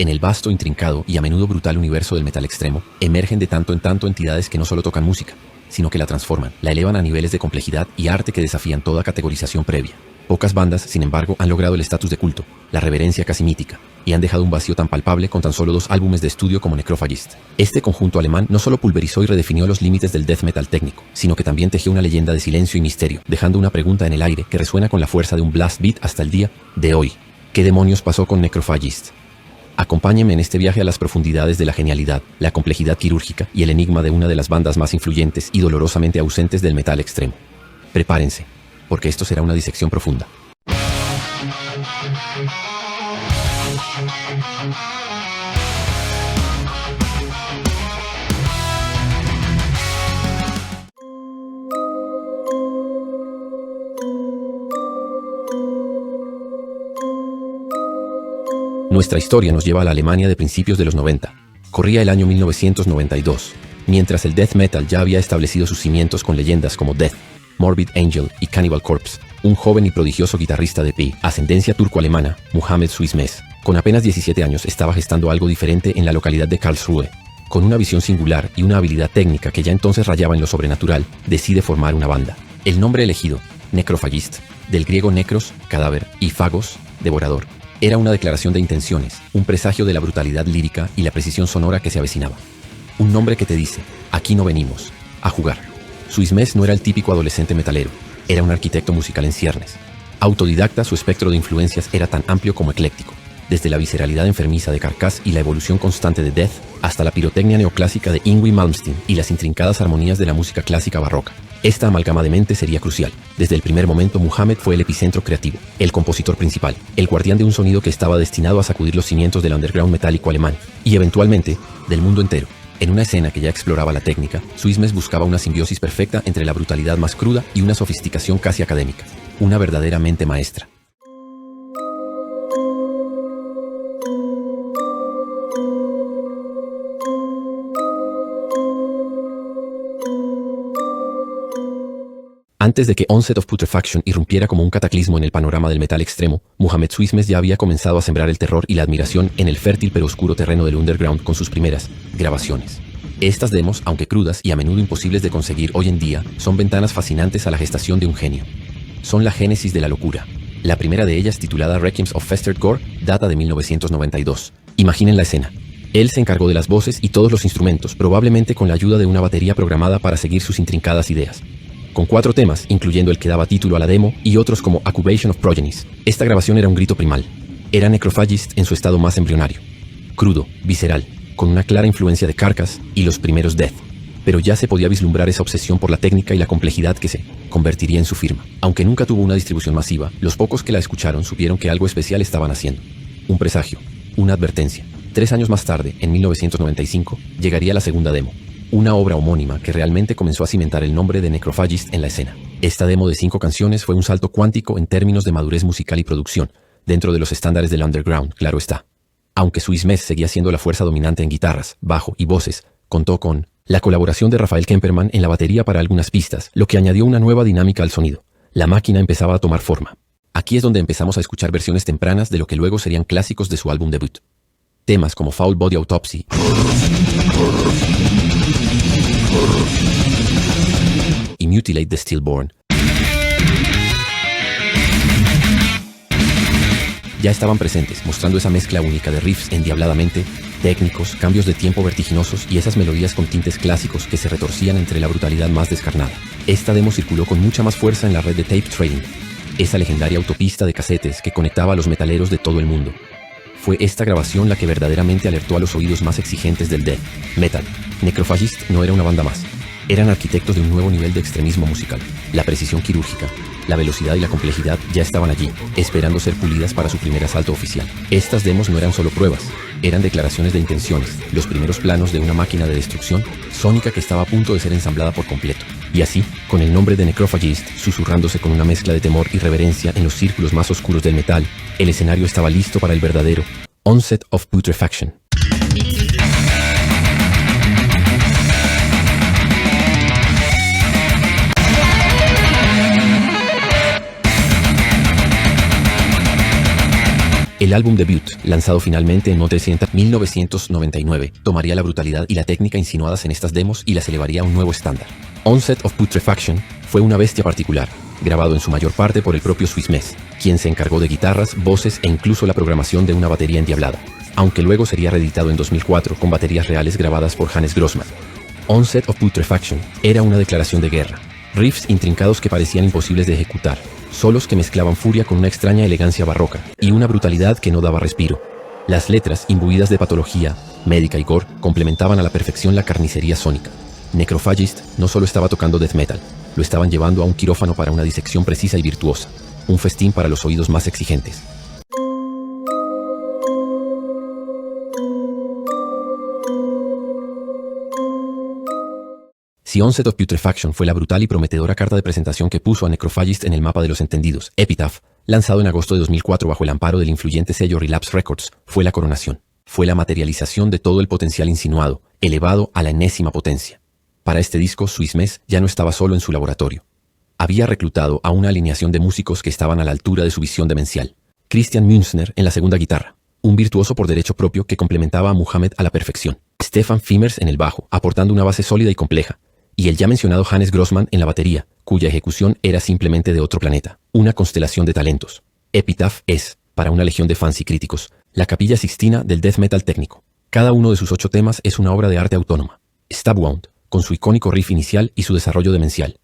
En el vasto, intrincado y a menudo brutal universo del metal extremo, emergen de tanto en tanto entidades que no solo tocan música, sino que la transforman, la elevan a niveles de complejidad y arte que desafían toda categorización previa. Pocas bandas, sin embargo, han logrado el estatus de culto, la reverencia casi mítica, y han dejado un vacío tan palpable con tan solo 2 álbumes de estudio como Necrophagist. Este conjunto alemán no solo pulverizó y redefinió los límites del death metal técnico, sino que también tejió una leyenda de silencio y misterio, dejando una pregunta en el aire que resuena con la fuerza de un blast beat hasta el día de hoy. ¿Qué demonios pasó con Necrophagist? Acompáñenme en este viaje a las profundidades de la genialidad, la complejidad quirúrgica y el enigma de una de las bandas más influyentes y dolorosamente ausentes del metal extremo. Prepárense, porque esto será una disección profunda. Nuestra historia nos lleva a la Alemania de principios de los 90. Corría el año 1992, mientras el death metal ya había establecido sus cimientos con leyendas como Death, Morbid Angel y Cannibal Corpse. Un joven y prodigioso guitarrista de ascendencia turco-alemana, Muhammed Suizmes, con apenas 17 años estaba gestando algo diferente en la localidad de Karlsruhe. Con una visión singular y una habilidad técnica que ya entonces rayaba en lo sobrenatural, decide formar una banda. El nombre elegido, Necrophagist, del griego necros, cadáver, y phagos, devorador, era una declaración de intenciones, un presagio de la brutalidad lírica y la precisión sonora que se avecinaba. Un nombre que te dice, aquí no venimos a jugar. Suizmes no era el típico adolescente metalero, era un arquitecto musical en ciernes. Autodidacta, su espectro de influencias era tan amplio como ecléctico, desde la visceralidad enfermiza de Carcass y la evolución constante de Death, hasta la pirotecnia neoclásica de Yngwie Malmsteen y las intrincadas armonías de la música clásica barroca. Esta amalgama de mente sería crucial. Desde el primer momento, Muhammad fue el epicentro creativo, el compositor principal, el guardián de un sonido que estaba destinado a sacudir los cimientos del underground metálico alemán, y eventualmente, del mundo entero. En una escena que ya exploraba la técnica, Suizmes buscaba una simbiosis perfecta entre la brutalidad más cruda y una sofisticación casi académica. Una verdadera mente maestra. Antes de que Onset of Putrefaction irrumpiera como un cataclismo en el panorama del metal extremo, Muhammed Suizmes ya había comenzado a sembrar el terror y la admiración en el fértil pero oscuro terreno del underground con sus primeras grabaciones. Estas demos, aunque crudas y a menudo imposibles de conseguir hoy en día, son ventanas fascinantes a la gestación de un genio. Son la génesis de la locura. La primera de ellas, titulada Requiem of Festered Gore, data de 1992. Imaginen la escena. Él se encargó de las voces y todos los instrumentos, probablemente con la ayuda de una batería programada para seguir sus intrincadas ideas. Con 4 temas, incluyendo el que daba título a la demo y otros como Accubation of Progenies. Esta grabación era un grito primal. Era Necrophagist en su estado más embrionario. Crudo, visceral, con una clara influencia de Carcass y los primeros Death. Pero ya se podía vislumbrar esa obsesión por la técnica y la complejidad que se convertiría en su firma. Aunque nunca tuvo una distribución masiva, los pocos que la escucharon supieron que algo especial estaban haciendo. Un presagio, una advertencia. 3 años más tarde, en 1995, llegaría la segunda demo. Una obra homónima que realmente comenzó a cimentar el nombre de Necrophagist en la escena. Esta demo de 5 canciones fue un salto cuántico en términos de madurez musical y producción, dentro de los estándares del underground, claro está. Aunque Suizmes seguía siendo la fuerza dominante en guitarras, bajo y voces, contó con la colaboración de Rafael Kemperman en la batería para algunas pistas, lo que añadió una nueva dinámica al sonido. La máquina empezaba a tomar forma. Aquí es donde empezamos a escuchar versiones tempranas de lo que luego serían clásicos de su álbum debut. Temas como Foul Body Autopsy y Mutilate the Stillborn ya estaban presentes, mostrando esa mezcla única de riffs endiabladamente técnicos, cambios de tiempo vertiginosos y esas melodías con tintes clásicos que se retorcían entre la brutalidad más descarnada. Esta demo circuló con mucha más fuerza en la red de Tape Trading, esa legendaria autopista de casetes que conectaba a los metaleros de todo el mundo. Fue esta grabación la que verdaderamente alertó a los oídos más exigentes del death metal. Necrophagist no era una banda más. Eran arquitectos de un nuevo nivel de extremismo musical. La precisión quirúrgica, la velocidad y la complejidad ya estaban allí, esperando ser pulidas para su primer asalto oficial. Estas demos no eran solo pruebas, eran declaraciones de intenciones, los primeros planos de una máquina de destrucción sónica que estaba a punto de ser ensamblada por completo. Y así, con el nombre de Necrophagist susurrándose con una mezcla de temor y reverencia en los círculos más oscuros del metal, el escenario estaba listo para el verdadero Onset of Putrefaction. El álbum debut, lanzado finalmente en Motel 1999, tomaría la brutalidad y la técnica insinuadas en estas demos y las elevaría a un nuevo estándar. Onset of Putrefaction fue una bestia particular, grabado en su mayor parte por el propio Swiss Mess, quien se encargó de guitarras, voces e incluso la programación de una batería endiablada, aunque luego sería reeditado en 2004 con baterías reales grabadas por Hannes Grossmann. Onset of Putrefaction era una declaración de guerra, riffs intrincados que parecían imposibles de ejecutar, solos que mezclaban furia con una extraña elegancia barroca y una brutalidad que no daba respiro. Las letras, imbuidas de patología, médica y gore, complementaban a la perfección la carnicería sónica. Necrophagist no solo estaba tocando death metal, lo estaban llevando a un quirófano para una disección precisa y virtuosa, un festín para los oídos más exigentes. Si Onset of Putrefaction fue la brutal y prometedora carta de presentación que puso a Necrophagist en el mapa de los entendidos, Epitaph, lanzado en agosto de 2004 bajo el amparo del influyente sello Relapse Records, fue la coronación. Fue la materialización de todo el potencial insinuado, elevado a la enésima potencia. Para este disco, Swiss Mess ya no estaba solo en su laboratorio. Había reclutado a una alineación de músicos que estaban a la altura de su visión demencial. Christian Münzner en la segunda guitarra, un virtuoso por derecho propio que complementaba a Muhammad a la perfección. Stefan Fimmers en el bajo, aportando una base sólida y compleja. Y el ya mencionado Hannes Grossmann en la batería, cuya ejecución era simplemente de otro planeta, una constelación de talentos. Epitaph es, para una legión de fans y críticos, la Capilla Sixtina del death metal técnico. Cada uno de sus 8 temas es una obra de arte autónoma. Stabwound, con su icónico riff inicial y su desarrollo demencial.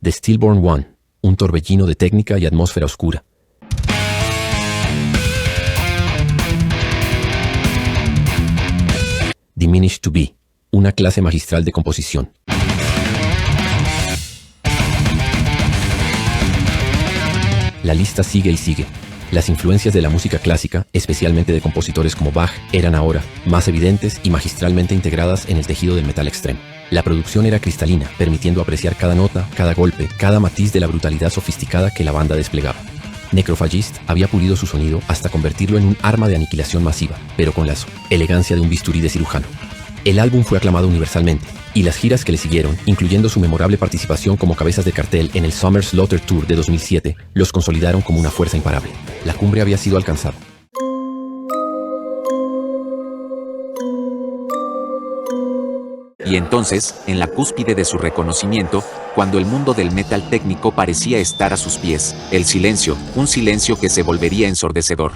The Stillborn One, un torbellino de técnica y atmósfera oscura. Diminished to Be, una clase magistral de composición. La lista sigue y sigue. Las influencias de la música clásica, especialmente de compositores como Bach, eran ahora más evidentes y magistralmente integradas en el tejido del metal extremo. La producción era cristalina, permitiendo apreciar cada nota, cada golpe, cada matiz de la brutalidad sofisticada que la banda desplegaba. Necrophagist había pulido su sonido hasta convertirlo en un arma de aniquilación masiva, pero con la elegancia de un bisturí de cirujano. El álbum fue aclamado universalmente, y las giras que le siguieron, incluyendo su memorable participación como cabezas de cartel en el Summer Slaughter Tour de 2007, los consolidaron como una fuerza imparable. La cumbre había sido alcanzada. Y entonces, en la cúspide de su reconocimiento, cuando el mundo del metal técnico parecía estar a sus pies, el silencio, un silencio que se volvería ensordecedor.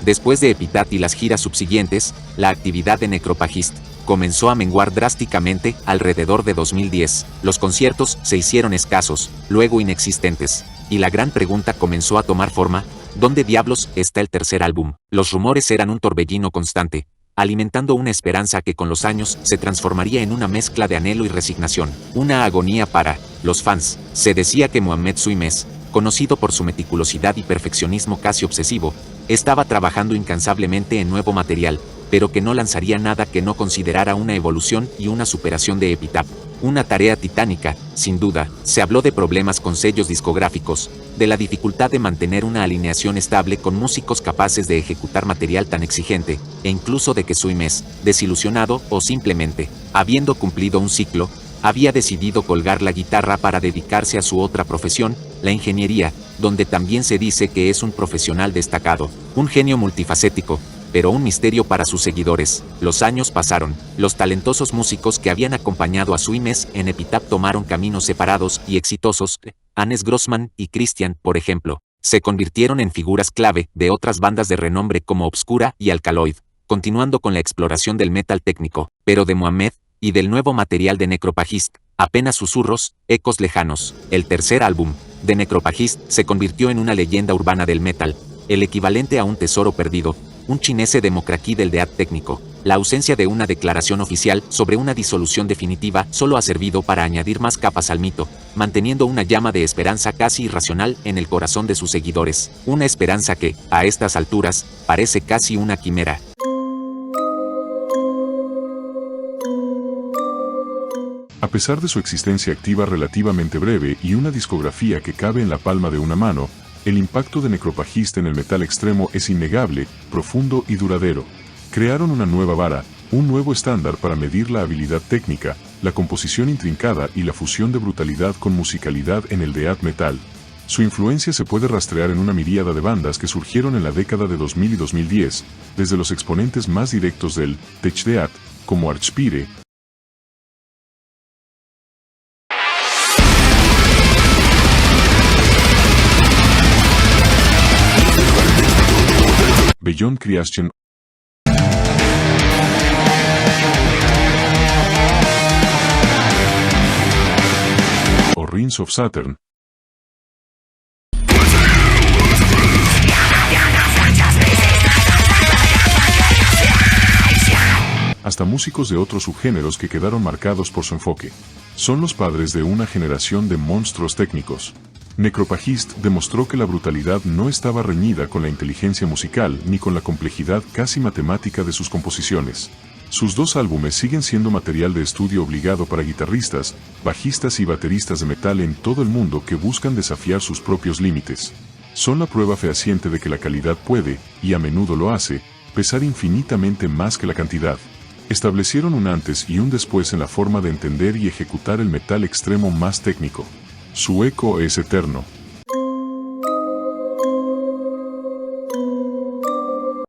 Después de Epitaph y las giras subsiguientes, la actividad de Necrophagist comenzó a menguar drásticamente alrededor de 2010. Los conciertos se hicieron escasos, luego inexistentes, y la gran pregunta comenzó a tomar forma: ¿dónde diablos está el tercer álbum? Los rumores eran un torbellino constante, alimentando una esperanza que con los años se transformaría en una mezcla de anhelo y resignación, una agonía para los fans. Se decía que Mohamed Swiss Mess, conocido por su meticulosidad y perfeccionismo casi obsesivo, estaba trabajando incansablemente en nuevo material, pero que no lanzaría nada que no considerara una evolución y una superación de Epitaph. Una tarea titánica, sin duda. Se habló de problemas con sellos discográficos, de la dificultad de mantener una alineación estable con músicos capaces de ejecutar material tan exigente, e incluso de que Swiss Mess, desilusionado o simplemente, habiendo cumplido un ciclo, había decidido colgar la guitarra para dedicarse a su otra profesión, la ingeniería, donde también se dice que es un profesional destacado, un genio multifacético, pero un misterio para sus seguidores. Los años pasaron, los talentosos músicos que habían acompañado a Swiss Mess en Epitaph tomaron caminos separados y exitosos. Hannes Grossmann y Christian, por ejemplo, se convirtieron en figuras clave de otras bandas de renombre como Obscura y Alkaloid, continuando con la exploración del metal técnico, pero de Mohamed y del nuevo material de Necrophagist, apenas susurros, ecos lejanos. El tercer álbum de Necrophagist se convirtió en una leyenda urbana del metal, el equivalente a un tesoro perdido, un chinese democraquí del death técnico. La ausencia de una declaración oficial sobre una disolución definitiva solo ha servido para añadir más capas al mito, manteniendo una llama de esperanza casi irracional en el corazón de sus seguidores, una esperanza que, a estas alturas, parece casi una quimera. A pesar de su existencia activa relativamente breve y una discografía que cabe en la palma de una mano, el impacto de Necrophagist en el metal extremo es innegable, profundo y duradero. Crearon una nueva vara, un nuevo estándar para medir la habilidad técnica, la composición intrincada y la fusión de brutalidad con musicalidad en el death metal. Su influencia se puede rastrear en una miríada de bandas que surgieron en la década de 2000 y 2010, desde los exponentes más directos del tech death, como Archspire, Beyond Creation o Rings of Saturn. Hasta músicos de otros subgéneros que quedaron marcados por su enfoque. Son los padres de una generación de monstruos técnicos. Necrophagist demostró que la brutalidad no estaba reñida con la inteligencia musical ni con la complejidad casi matemática de sus composiciones. Sus 2 álbumes siguen siendo material de estudio obligado para guitarristas, bajistas y bateristas de metal en todo el mundo que buscan desafiar sus propios límites. Son la prueba fehaciente de que la calidad puede, y a menudo lo hace, pesar infinitamente más que la cantidad. Establecieron un antes y un después en la forma de entender y ejecutar el metal extremo más técnico. Su eco es eterno.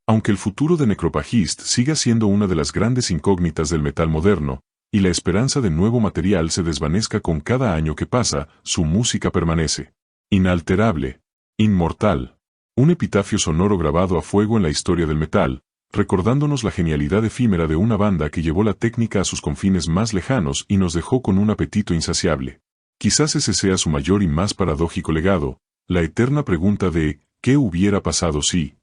Aunque el futuro de Necrophagist siga siendo una de las grandes incógnitas del metal moderno, y la esperanza de nuevo material se desvanezca con cada año que pasa, su música permanece. Inalterable. Inmortal. Un epitafio sonoro grabado a fuego en la historia del metal, recordándonos la genialidad efímera de una banda que llevó la técnica a sus confines más lejanos y nos dejó con un apetito insaciable. Quizás ese sea su mayor y más paradójico legado, la eterna pregunta de ¿qué hubiera pasado si?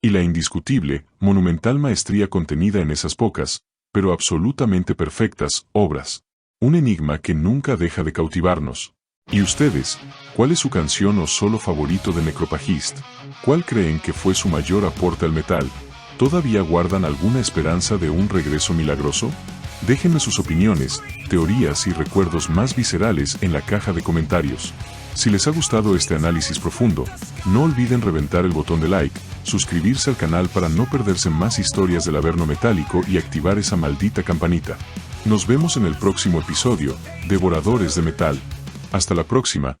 Y la indiscutible, monumental maestría contenida en esas pocas, pero absolutamente perfectas, obras. Un enigma que nunca deja de cautivarnos. ¿Y ustedes? ¿Cuál es su canción o solo favorito de Necrophagist? ¿Cuál creen que fue su mayor aporte al metal? ¿Todavía guardan alguna esperanza de un regreso milagroso? Déjenme sus opiniones, teorías y recuerdos más viscerales en la caja de comentarios. Si les ha gustado este análisis profundo, no olviden reventar el botón de like, suscribirse al canal para no perderse más historias del Averno metálico y activar esa maldita campanita. Nos vemos en el próximo episodio, Devoradores de Metal. Hasta la próxima.